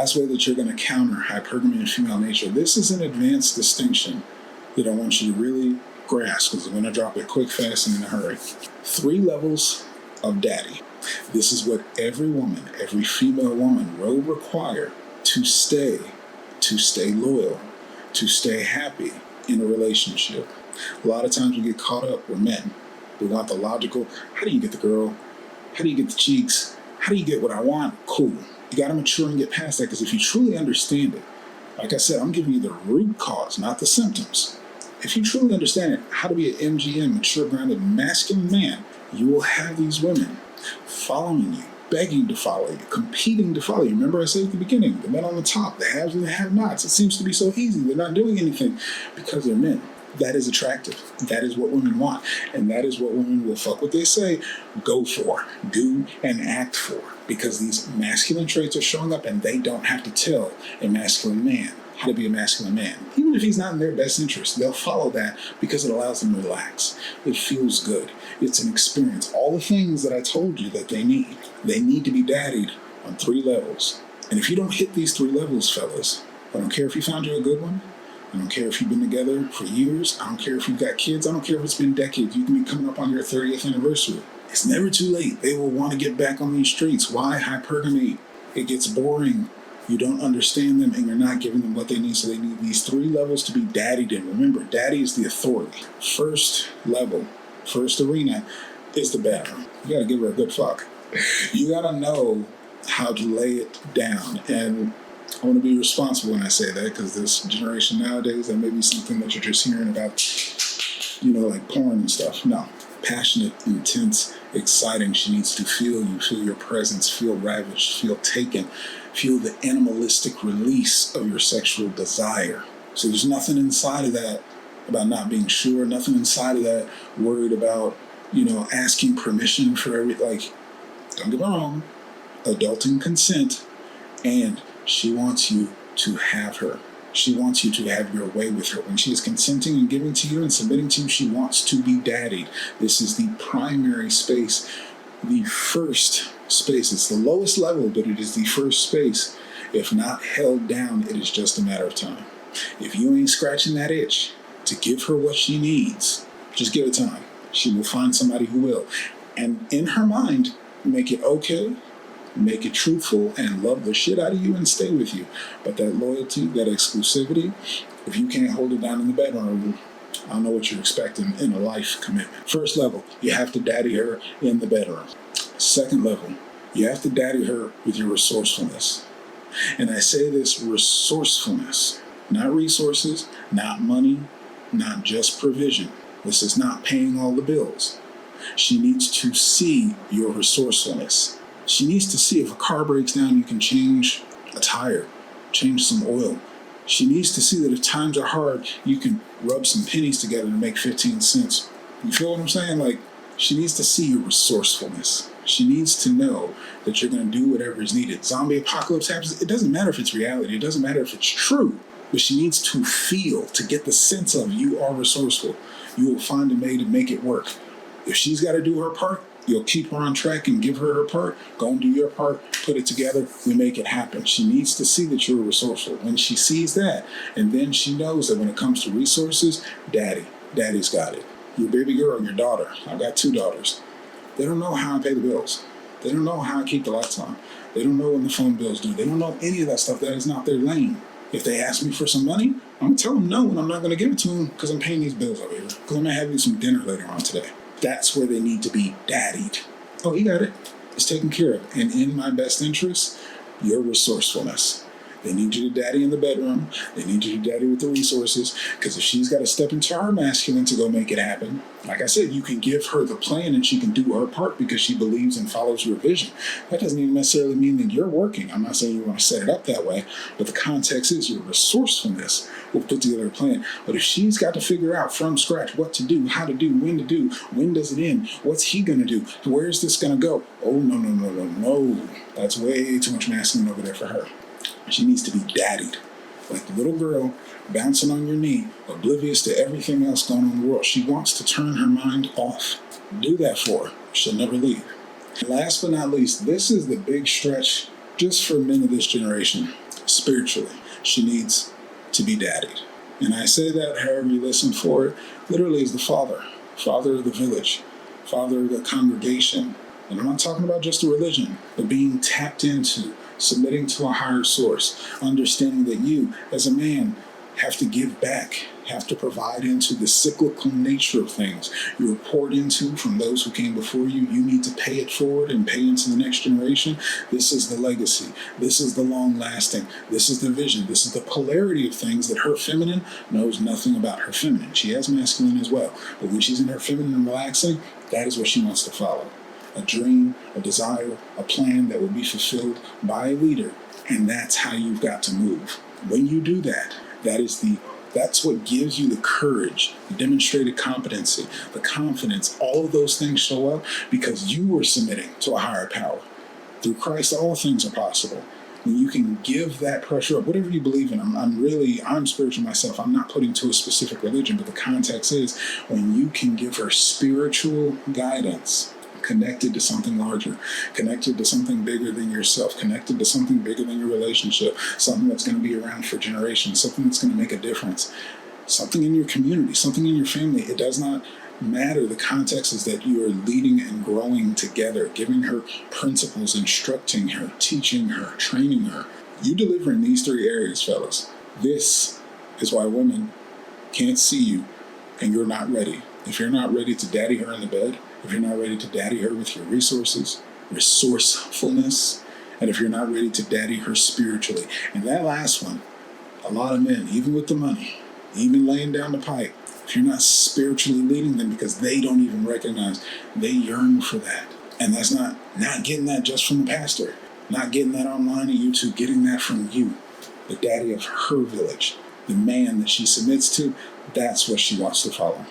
last way that you're going to counter hypergamy and female nature, this is an advanced distinction that I want you to really grasp, because I'm going to drop it quick, fast, and in a hurry. 3 levels of daddy. This is what every woman, every female woman will require to stay loyal, to stay happy in a relationship. A lot of times we get caught up, we're men. We want the logical, how do you get the girl? How do you get the cheeks? How do you get what I want? Cool. You got to mature and get past that, because if you truly understand it, like I said, I'm giving you the root cause, not the symptoms. If you truly understand it, how to be an MGM, mature, grounded, masculine man, you will have these women following you, begging to follow you, competing to follow you. Remember I said at the beginning, the men on the top, the haves and the have-nots. It seems to be so easy. They're not doing anything because they're men. That is attractive. That is what women want. And that is what women will fuck what they say, go for, do, and act for. Because these masculine traits are showing up, and they don't have to tell a masculine man how to be a masculine man. Even if he's not in their best interest, they'll follow that because it allows them to relax. It feels good. It's an experience. All the things that I told you that they need to be daddied on 3 levels. And if you don't hit these 3 levels, fellas, I don't care if you found you a good one. I don't care if you've been together for years. I don't care if you've got kids. I don't care if it's been decades. You can be coming up on your 30th anniversary. It's never too late. They will want to get back on these streets. Why hypergamy? It gets boring. You don't understand them, and you're not giving them what they need. So they need these 3 levels to be daddied in. Remember, daddy is the authority. First level, first arena is the bedroom. You got to give her a good fuck. You got to know how to lay it down. And I want to be responsible when I say that, because this generation nowadays, that may be something that you're just hearing about, like porn and stuff. No. Passionate, intense, exciting. She needs to feel you, feel your presence, feel ravished, feel taken, feel the animalistic release of your sexual desire. So there's nothing inside of that about not being sure, nothing inside of that worried about, asking permission for don't get me wrong, adulting consent, and she wants you to have her. She wants you to have your way with her. When she is consenting and giving to you and submitting to you, she wants to be daddied. This is the primary space, the first space. It's the lowest level, but it is the first space. If not held down, it is just a matter of time. If you ain't scratching that itch to give her what she needs, just give it time. She will find somebody who will. And in her mind, make it okay, make it truthful, and love the shit out of you and stay with you. But that loyalty, that exclusivity, if you can't hold it down in the bedroom, I don't know what you're expecting in a life commitment. First level, you have to daddy her in the bedroom. Second level, you have to daddy her with your resourcefulness. And I say this resourcefulness, not resources, not money, not just provision. This is not paying all the bills. She needs to see your resourcefulness. She needs to see if a car breaks down, you can change a tire, change some oil. She needs to see that if times are hard, you can rub some pennies together to make 15 cents. You feel what I'm saying? She needs to see your resourcefulness. She needs to know that you're going to do whatever is needed. Zombie apocalypse happens. It doesn't matter if it's reality. It doesn't matter if it's true. But she needs to feel, to get the sense of you are resourceful. You will find a way to make it work. If she's got to do her part, you'll keep her on track and give her her part. Go and do your part. Put it together. We make it happen. She needs to see that you're resourceful. When she sees that, and then she knows that when it comes to resources, daddy's got it. Your baby girl, your daughter. I've got 2 daughters. They don't know how I pay the bills. They don't know how I keep the lights on. They don't know when the phone bills due. They don't know any of that stuff. That is not their lane. If they ask me for some money, I'm going to tell them no, and I'm not going to give it to them because I'm paying these bills over here. Because I'm going to have you some dinner later on today. That's where they need to be daddied. Oh, you got it. It's taken care of. And in my best interest, your resourcefulness. They need you to daddy in the bedroom. They need you to daddy with the resources. Because if she's got to step into her masculine to go make it happen, like I said, you can give her the plan and she can do her part because she believes and follows your vision. That doesn't even necessarily mean that you're working. I'm not saying you want to set it up that way, but the context is your resourcefulness will put together a plan. But if she's got to figure out from scratch what to do, how to do, when does it end, what's he going to do, where's this going to go? Oh, no. That's way too much masculine over there for her. She needs to be daddied. Like the little girl bouncing on your knee, oblivious to everything else going on in the world. She wants to turn her mind off. Do that for her. She'll never leave. And last but not least, this is the big stretch just for men of this generation. spiritually. She needs to be daddied. And I say that however you listen for it, literally as the father of the village, father of the congregation. And I'm not talking about just a religion, but being tapped into, submitting to a higher source, understanding that you, as a man, have to give back, have to provide into the cyclical nature of things. You were poured into from those who came before you. You need to pay it forward and pay into the next generation. This is the legacy. This is the long lasting. This is the vision. This is the polarity of things that her feminine knows nothing about. Her feminine. She has masculine as well. But when she's in her feminine and relaxing, that is what she wants to follow. A dream, a desire, a plan that will be fulfilled by a leader. And that's how you've got to move. When you do that, that's what gives you the courage, the demonstrated competency, the confidence. All of those things show up because you were submitting to a higher power. Through Christ, all things are possible. When you can give that pressure up, whatever you believe in, I'm spiritual myself. I'm not putting to a specific religion, but the context is when you can give her spiritual guidance, connected to something larger, connected to something bigger than yourself, connected to something bigger than your relationship, something that's going to be around for generations, something that's going to make a difference, something in your community, something in your family. It does not matter. The context is that you are leading and growing together, giving her principles, instructing her, teaching her, training her. You deliver in these three areas, fellas. This is why women can't see you and you're not ready. If you're not ready to daddy her in the bed, if you're not ready to daddy her with your resources, resourcefulness, and if you're not ready to daddy her spiritually. And that last one, a lot of men, even with the money, even laying down the pipe, if you're not spiritually leading them because they don't even recognize, they yearn for that. And that's not getting that just from the pastor, not getting that online on YouTube, getting that from you, the daddy of her village, the man that she submits to. That's what she wants to follow.